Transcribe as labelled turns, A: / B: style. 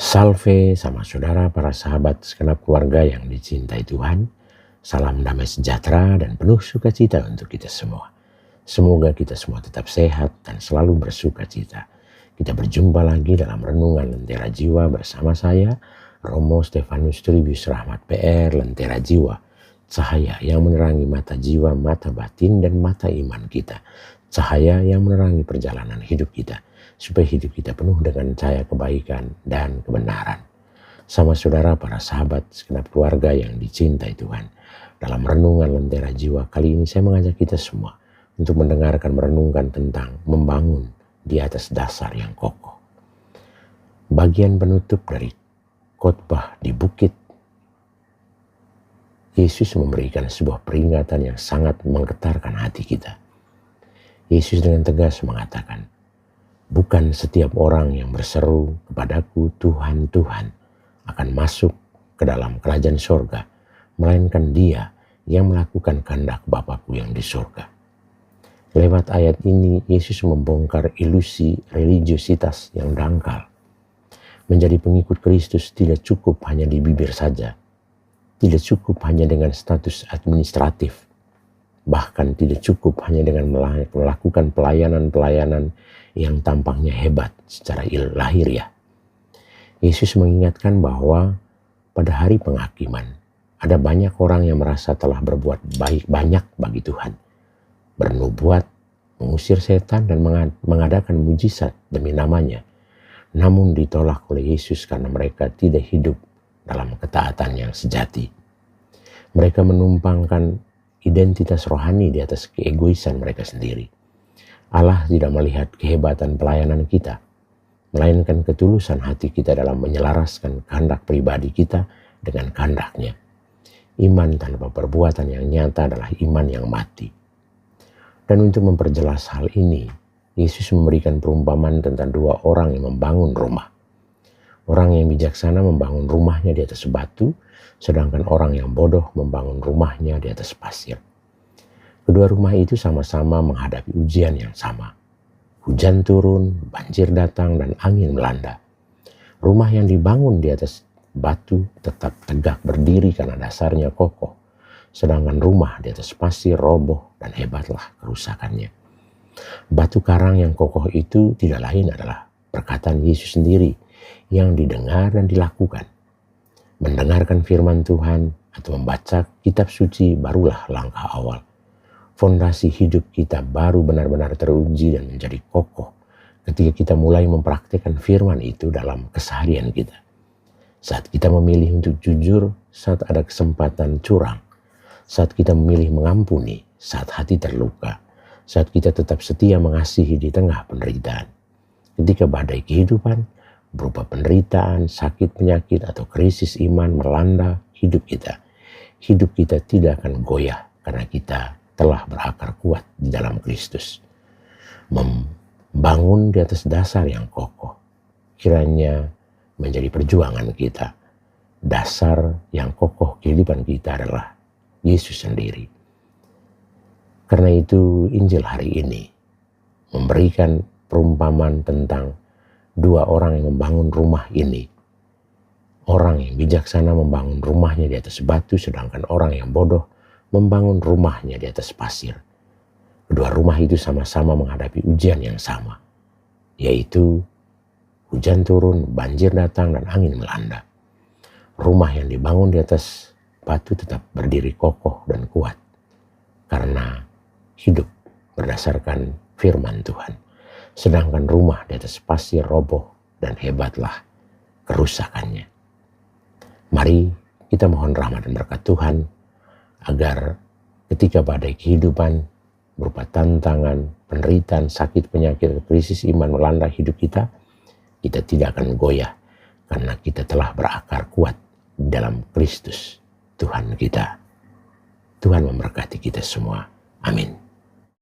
A: Salve sama saudara para sahabat segenap keluarga yang dicintai Tuhan. Salam damai sejahtera dan penuh sukacita untuk kita semua. Semoga kita semua tetap sehat dan selalu bersukacita. Kita berjumpa lagi dalam Renungan Lentera Jiwa bersama saya, Romo Stefanus Tribus Rahmat PR Lentera Jiwa. Cahaya yang menerangi mata jiwa, mata batin dan mata iman kita. Cahaya yang menerangi perjalanan hidup kita, supaya hidup kita penuh dengan cahaya kebaikan dan kebenaran. Sama saudara para sahabat segenap keluarga yang dicintai Tuhan, dalam Renungan Lentera Jiwa kali ini saya mengajak kita semua untuk mendengarkan merenungkan tentang membangun di atas dasar yang kokoh. Bagian penutup dari khotbah di bukit, Yesus memberikan sebuah peringatan yang sangat menggetarkan hati kita. Yesus dengan tegas mengatakan, bukan setiap orang yang berseru kepadaku Tuhan, Tuhan akan masuk ke dalam kerajaan sorga, melainkan dia yang melakukan kehendak Bapakku yang di sorga. Lewat ayat ini, Yesus membongkar ilusi religiositas yang dangkal. Menjadi pengikut Kristus tidak cukup hanya di bibir saja. Tidak cukup hanya dengan status administratif. Bahkan tidak cukup hanya dengan melakukan pelayanan-pelayanan yang tampaknya hebat secara lahiriah. Yesus mengingatkan bahwa pada hari penghakiman ada banyak orang yang merasa telah berbuat baik banyak bagi Tuhan. Bernubuat, mengusir setan dan mengadakan mujizat demi namanya. Namun ditolak oleh Yesus karena mereka tidak hidup dalam ketaatan yang sejati. Mereka menumpangkan identitas rohani di atas keegoisan mereka sendiri. Allah tidak melihat kehebatan pelayanan kita, melainkan ketulusan hati kita dalam menyelaraskan kehendak pribadi kita dengan kehendaknya. Iman tanpa perbuatan yang nyata adalah iman yang mati. Dan untuk memperjelas hal ini, Yesus memberikan perumpamaan tentang dua orang yang membangun rumah. Orang yang bijaksana membangun rumahnya di atas batu, sedangkan orang yang bodoh membangun rumahnya di atas pasir. Kedua rumah itu sama-sama menghadapi ujian yang sama. Hujan turun, banjir datang, dan angin melanda. Rumah yang dibangun di atas batu tetap tegak berdiri karena dasarnya kokoh. Sedangkan rumah di atas pasir roboh dan hebatlah kerusakannya. Batu karang yang kokoh itu tidak lain adalah perkataan Yesus sendiri yang didengar dan dilakukan. Mendengarkan firman Tuhan atau membaca kitab suci barulah langkah awal. Fondasi hidup kita baru benar-benar teruji dan menjadi kokoh ketika kita mulai mempraktikkan firman itu dalam keseharian kita. Saat kita memilih untuk jujur, saat ada kesempatan curang, saat kita memilih mengampuni, saat hati terluka, saat kita tetap setia mengasihi di tengah penderitaan. Ketika badai kehidupan berupa penderitaan, sakit, penyakit, atau krisis iman melanda hidup kita tidak akan goyah karena kita telah berakar kuat di dalam Kristus. Membangun di atas dasar yang kokoh kiranya menjadi perjuangan kita. Dasar yang kokoh kehidupan kita adalah Yesus sendiri. Karena itu Injil hari ini memberikan perumpamaan tentang dua orang yang membangun rumah ini. Orang yang bijaksana membangun rumahnya di atas batu, sedangkan orang yang bodoh membangun rumahnya di atas pasir. Kedua rumah itu sama-sama menghadapi ujian yang sama, yaitu hujan turun, banjir datang, dan angin melanda. Rumah yang dibangun di atas batu tetap berdiri kokoh dan kuat, karena hidup berdasarkan firman Tuhan. Sedangkan rumah di atas pasir roboh dan hebatlah kerusakannya. Mari kita mohon rahmat dan berkat Tuhan agar ketika badai kehidupan berupa tantangan, penderitaan, sakit, penyakit, krisis iman melanda hidup kita tidak akan goyah karena kita telah berakar kuat dalam Kristus Tuhan kita. Tuhan memberkati kita semua. Amin.